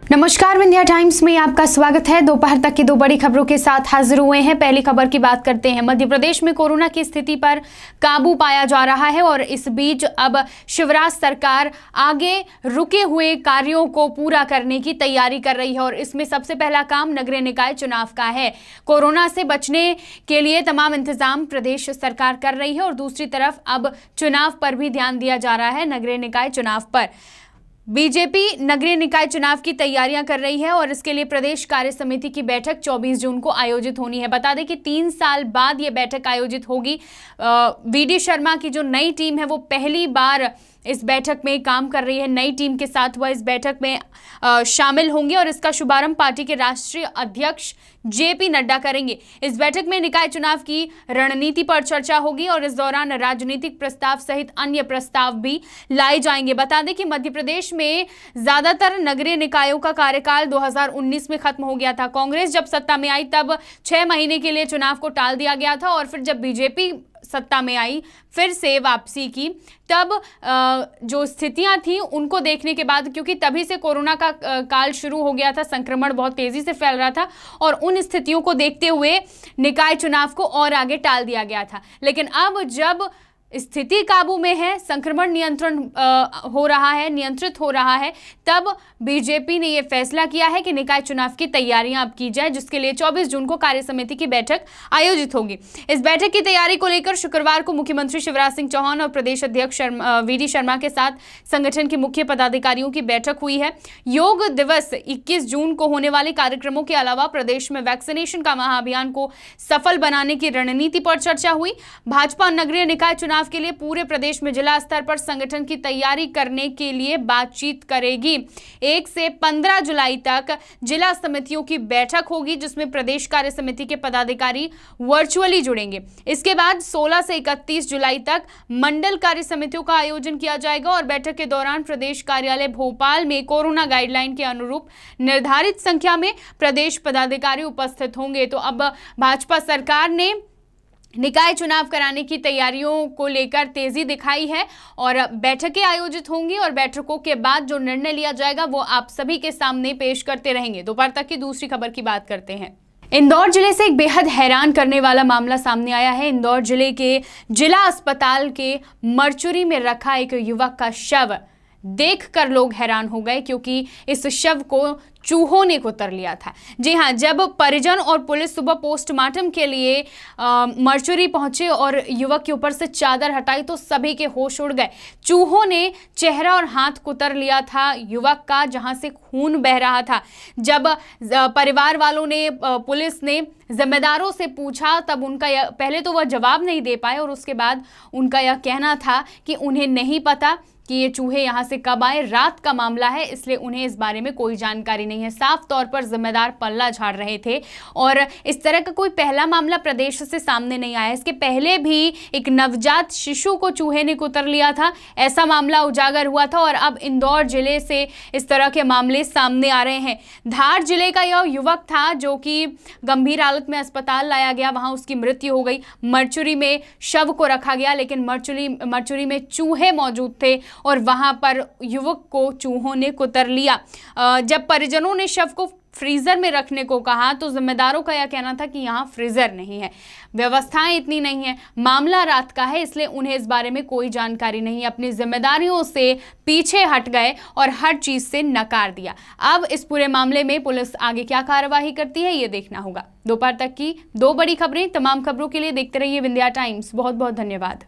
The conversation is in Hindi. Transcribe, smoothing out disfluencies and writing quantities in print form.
नमस्कार, विंध्या टाइम्स में आपका स्वागत है। दोपहर तक की दो बड़ी खबरों के साथ हाजिर हुए हैं। पहली खबर की बात करते हैं। मध्य प्रदेश में कोरोना की स्थिति पर काबू पाया जा रहा है और इस बीच अब शिवराज सरकार आगे रुके हुए कार्यों को पूरा करने की तैयारी कर रही है और इसमें सबसे पहला काम नगरीय निकाय चुनाव का है। कोरोना से बचने के लिए तमाम इंतजाम प्रदेश सरकार कर रही है और दूसरी तरफ अब चुनाव पर भी ध्यान दिया जा रहा है। नगरीय निकाय चुनाव पर बीजेपी नगरीय निकाय चुनाव की तैयारियां कर रही है और इसके लिए प्रदेश कार्य समिति की बैठक 24 जून को आयोजित होनी है। बता दें कि 3 साल बाद ये बैठक आयोजित होगी। वीडी शर्मा की जो नई टीम है वो पहली बार इस बैठक में काम कर रही है। नई टीम के साथ वह इस बैठक में शामिल होंगे और इसका शुभारंभ पार्टी के राष्ट्रीय अध्यक्ष जेपी नड्डा करेंगे। इस बैठक में निकाय चुनाव की रणनीति पर चर्चा होगी और इस दौरान राजनीतिक प्रस्ताव सहित अन्य प्रस्ताव भी लाए जाएंगे। बता दें कि मध्य प्रदेश में ज्यादातर नगरीय निकायों का कार्यकाल 2019 में खत्म हो गया था। कांग्रेस जब सत्ता में आई तब 6 महीने के लिए चुनाव को टाल दिया गया था और फिर जब बीजेपी सत्ता में आई फिर से वापसी की, तब जो स्थितियां थी उनको देखने के बाद, क्योंकि तभी से कोरोना का काल शुरू हो गया था, संक्रमण बहुत तेजी से फैल रहा था और उन स्थितियों को देखते हुए निकाय चुनाव को और आगे टाल दिया गया था। लेकिन अब जब स्थिति काबू में है, संक्रमण नियंत्रित हो रहा है, तब बीजेपी ने यह फैसला किया है कि निकाय चुनाव की तैयारियां अब की जाए, जिसके लिए 24 जून को कार्य समिति की बैठक आयोजित होगी। इस बैठक की तैयारी को लेकर शुक्रवार को मुख्यमंत्री शिवराज सिंह चौहान और प्रदेश अध्यक्ष वीडी शर्मा के साथ संगठन के मुख्य पदाधिकारियों की बैठक हुई है। योग दिवस 21 जून को होने वाले कार्यक्रमों के अलावा प्रदेश में वैक्सीनेशन का महाअभियान को सफल बनाने की रणनीति पर चर्चा हुई। भाजपा नगरीय निकाय चुनाव के लिए पूरे प्रदेश में जिला स्तर पर संगठन की तैयारी करने के लिए बातचीत करेगी। 1 से 15 जुलाई तक जिला समितियों की बैठक होगी, जिसमें प्रदेश कार्य समिति के पदाधिकारी वर्चुअली जुड़ेंगे। इसके बाद 16 से 31 जुलाई तक मंडल कार्य समितियों का आयोजन किया जाएगा और बैठक के दौरान प्रदेश कार्यालय भोपाल में कोरोना गाइडलाइन के अनुरूप निर्धारित संख्या में प्रदेश पदाधिकारी उपस्थित होंगे। तो अब भाजपा सरकार ने निकाय चुनाव कराने की तैयारियों को लेकर तेजी दिखाई है और बैठकें आयोजित होंगी और बैठकों के बाद जो निर्णय लिया जाएगा वो आप सभी के सामने पेश करते रहेंगे। दोपहर तक की दूसरी खबर की बात करते हैं। इंदौर जिले से एक बेहद हैरान करने वाला मामला सामने आया है। इंदौर जिले के जिला अस्पताल के मर्चुरी में रखा एक युवक का शव देखकर लोग हैरान हो गए, क्योंकि इस शव को चूहों ने कुतर लिया था। जी हां, जब परिजन और पुलिस सुबह पोस्टमार्टम के लिए मर्चुरी पहुंचे और युवक के ऊपर से चादर हटाई तो सभी के होश उड़ गए। चूहों ने चेहरा और हाथ कुतर लिया था युवक का, जहां से खून बह रहा था। जब परिवार वालों ने, पुलिस ने जिम्मेदारों से पूछा, तब उनका पहले तो वह जवाब नहीं दे पाए और उसके बाद उनका यह कहना था कि उन्हें नहीं पता कि ये चूहे यहाँ से कब आए। रात का मामला है, इसलिए उन्हें इस बारे में कोई जानकारी नहीं है। साफ तौर पर जिम्मेदार पल्ला झाड़ रहे थे और इस तरह का कोई पहला मामला प्रदेश से सामने नहीं आया। इसके पहले भी एक नवजात शिशु को चूहे ने कुतर लिया था, ऐसा मामला उजागर हुआ था और अब इंदौर जिले से इस तरह के मामले सामने आ रहे हैं। धार जिले का यह युवक था जो कि गंभीर हालत में अस्पताल लाया गया, वहां उसकी मृत्यु हो गई। मर्चुरी में शव को रखा गया, लेकिन मर्चुरी में चूहे मौजूद थे और वहां पर युवक को चूहों ने कुतर लिया। जब परिजनों ने शव को फ्रीजर में रखने को कहा तो जिम्मेदारों का यह कहना था कि यहाँ फ्रीजर नहीं है, व्यवस्थाएं इतनी नहीं है, मामला रात का है, इसलिए उन्हें इस बारे में कोई जानकारी नहीं। अपनी जिम्मेदारियों से पीछे हट गए और हर चीज से नकार दिया। अब इस पूरे मामले में पुलिस आगे क्या कार्यवाही करती है ये देखना होगा। दोपहर तक की दो बड़ी खबरें, तमाम खबरों के लिए देखते रहिए विंध्या टाइम्स। बहुत बहुत धन्यवाद।